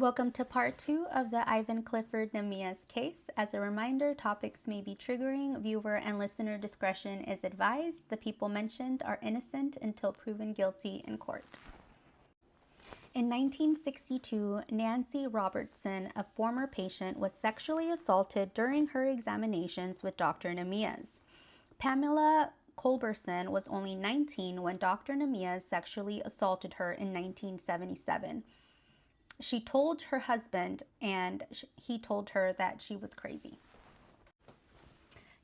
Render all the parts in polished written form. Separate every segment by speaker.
Speaker 1: Welcome to part 2 of the Ivan Clifford Namihas case. As a reminder, topics may be triggering. Viewer and listener discretion is advised. The people mentioned are innocent until proven guilty in court. In 1962, Nancy Robertson, a former patient, was sexually assaulted during her examinations with Dr. Namihas. Pamela Culberson was only 19 when Dr. Namihas sexually assaulted her in 1977. She told her husband, and he told her that she was crazy.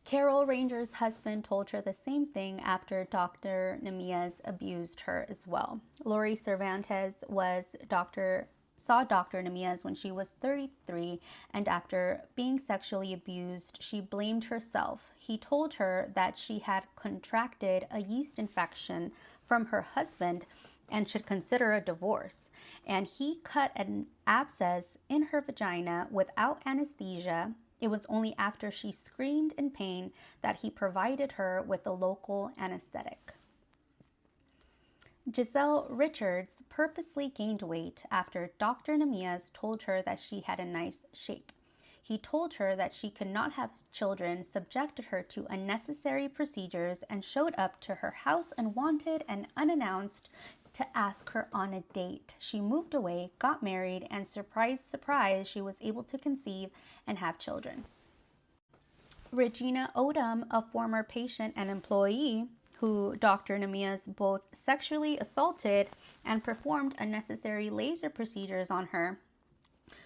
Speaker 1: Carol Ranger's husband told her the same thing after Dr. Namihas abused her as well. Lori Cervantes saw Dr. Namihas when she was 33, and after being sexually abused, she blamed herself. He told her that she had contracted a yeast infection from her husband and should consider a divorce. And he cut an abscess in her vagina without anesthesia. It was only after she screamed in pain that he provided her with a local anesthetic. Giselle Richards purposely gained weight after Dr. Namihas told her that she had a nice shape. He told her that she could not have children, subjected her to unnecessary procedures, and showed up to her house unwanted and unannounced to ask her on a date. She moved away, got married, and surprise, surprise, she was able to conceive and have children. Regina Odom, a former patient and employee who Dr. Namihas both sexually assaulted and performed unnecessary laser procedures on her,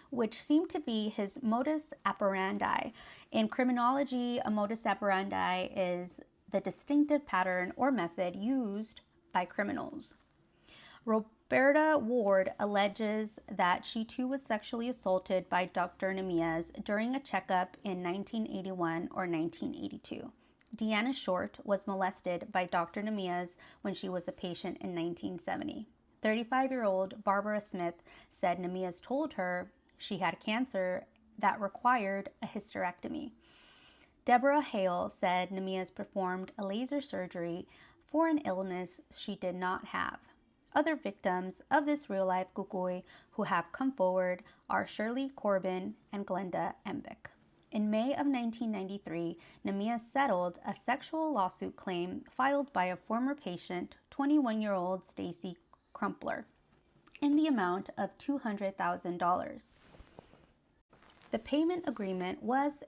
Speaker 1: which seemed to be his modus operandi. In criminology, a modus operandi is the distinctive pattern or method used by criminals. Roberta Ward alleges that she too was sexually assaulted by Dr. Namihas during a checkup in 1981 or 1982. Deanna Short was molested by Dr. Namihas when she was a patient in 1970. 35-year-old Barbara Smith said Namihas told her she had cancer that required a hysterectomy. Deborah Hale said Namihas performed a laser surgery for an illness she did not have. Other victims of this real-life kukoy who have come forward are Shirley Corbin and Glenda Embick. In May of 1993, Namihas settled a sexual lawsuit claim filed by a former patient, 21-year-old Stacy Crumpler, in the amount of $200,000. The payment agreement was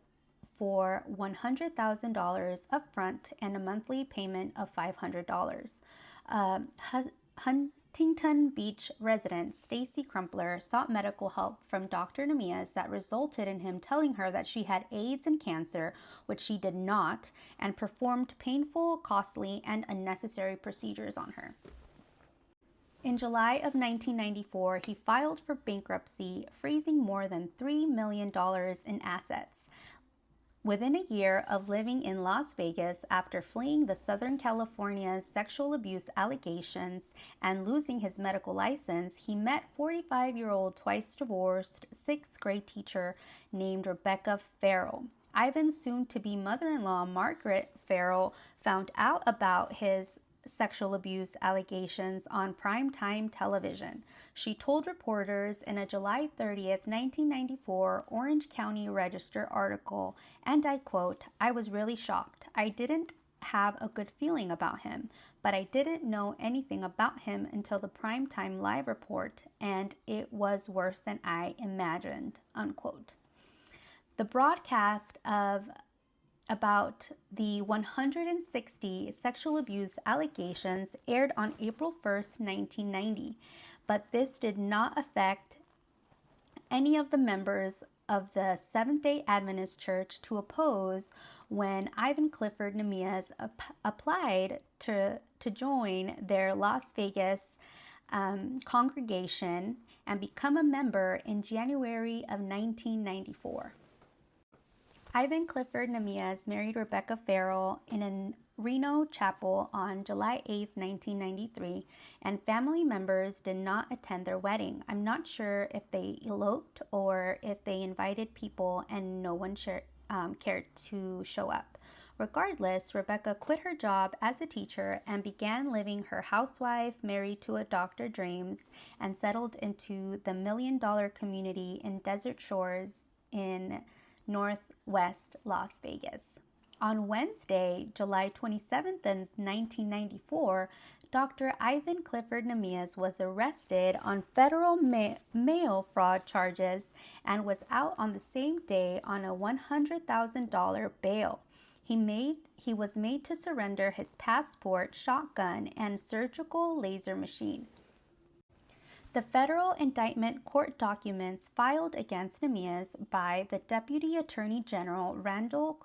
Speaker 1: for $100,000 upfront and a monthly payment of $500. Huntington Beach resident Stacy Crumpler sought medical help from Dr. Namihas that resulted in him telling her that she had AIDS and cancer, which she did not, and performed painful, costly, and unnecessary procedures on her. In July of 1994, he filed for bankruptcy, freezing more than $3 million in assets. Within a year of living in Las Vegas after fleeing the Southern California's sexual abuse allegations and losing his medical license, he met 45-year-old twice-divorced sixth-grade teacher named Rebecca Farrell. Ivan's soon-to-be mother-in-law, Margaret Farrell, found out about his sexual abuse allegations on primetime television. She told reporters in a July 30th, 1994 Orange County Register article, and I quote, "I was really shocked. I didn't have a good feeling about him, but I didn't know anything about him until the primetime live report, and it was worse than I imagined," unquote. The broadcast of about the 160 sexual abuse allegations aired on April 1st, 1990, but this did not affect any of the members of the Seventh-day Adventist Church to oppose when Ivan Clifford Namihas applied to join their Las Vegas congregation and become a member in January of 1994. Ivan Clifford Namihas married Rebecca Farrell in a Reno chapel on July 8, 1993, and family members did not attend their wedding. I'm not sure if they eloped or if they invited people and no one cared to show up. Regardless, Rebecca quit her job as a teacher and began living her housewife, married to a Dr. dreams, and settled into the $1 million community in Desert Shores in northwest Las Vegas. On Wednesday, July 27th, 1994, Dr. Ivan Clifford Namihas was arrested on federal mail fraud charges and was out on the same day on a $100,000 bail. He was made to surrender his passport, shotgun, and surgical laser machine. The federal indictment court documents filed against Namihas by the Deputy Attorney General Randall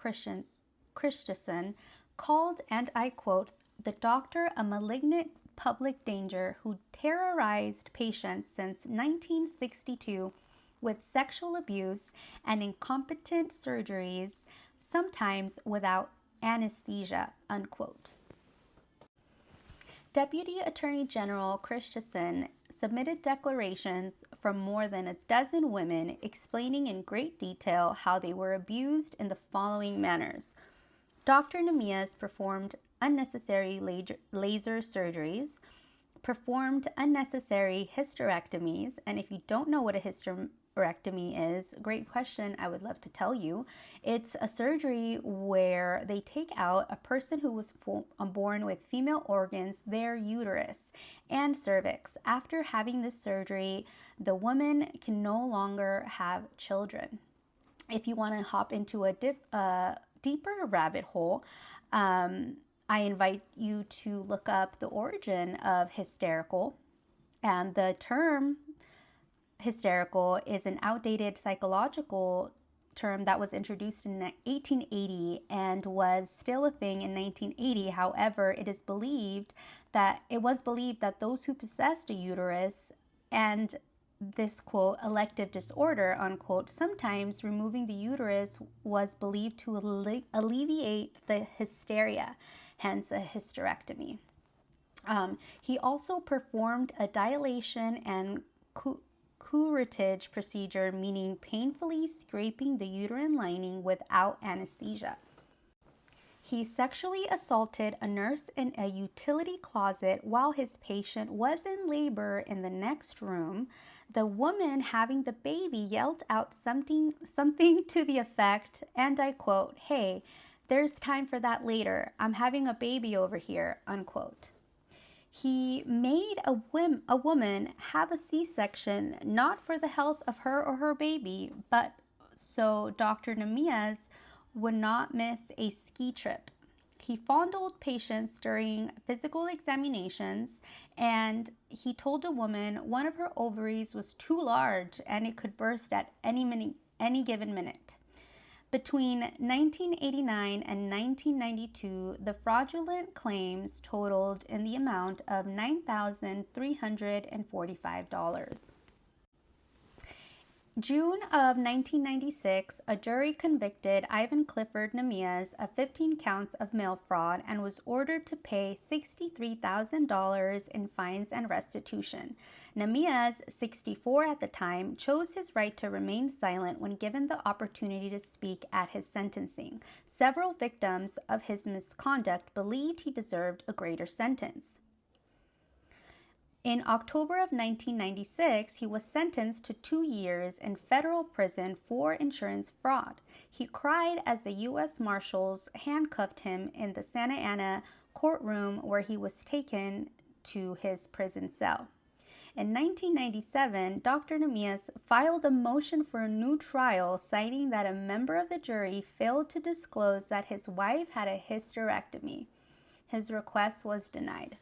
Speaker 1: Christensen called, and I quote, the doctor a malignant public danger who terrorized patients since 1962 with sexual abuse and incompetent surgeries, sometimes without anesthesia, unquote. Deputy Attorney General Christensen submitted declarations from more than a dozen women explaining in great detail how they were abused in the following manners. Dr. Namihas performed unnecessary laser surgeries, performed unnecessary hysterectomies, and if you don't know what a hysterectomy is, great question, I would love to tell you. It's a surgery where they take out a person who was born with female organs, their uterus and cervix. After having this surgery, the woman can no longer have children. If you want to hop into a deeper rabbit hole, I invite you to look up the origin of hysterical. And the term hysterical is an outdated psychological term that was introduced in 1880 and was still a thing in 1980. However, it was believed that those who possessed a uterus and this quote elective disorder unquote, sometimes removing the uterus was believed to alleviate the hysteria, hence a hysterectomy. He also performed a dilation and curettage procedure, meaning painfully scraping the uterine lining without anesthesia. He sexually assaulted a nurse in a utility closet while his patient was in labor in the next room. The woman having the baby yelled out something to the effect, and I quote, "Hey, there's time for that later. I'm having a baby over here," unquote. He made a woman have a C-section, not for the health of her or her baby, but so Dr. Namihas would not miss a ski trip. He fondled patients during physical examinations, and he told a woman one of her ovaries was too large and it could burst at any given minute. Between 1989 and 1992, the fraudulent claims totaled in the amount of $9,345. June of 1996, a jury convicted Ivan Clifford Namihas of 15 counts of mail fraud and was ordered to pay $63,000 in fines and restitution. Namihas, 64 at the time, chose his right to remain silent when given the opportunity to speak at his sentencing. Several victims of his misconduct believed he deserved a greater sentence. In October of 1996, he was sentenced to 2 years in federal prison for insurance fraud. He cried as the U.S. Marshals handcuffed him in the Santa Ana courtroom where he was taken to his prison cell. In 1997, Dr. Namihas filed a motion for a new trial, citing that a member of the jury failed to disclose that his wife had a hysterectomy. His request was denied.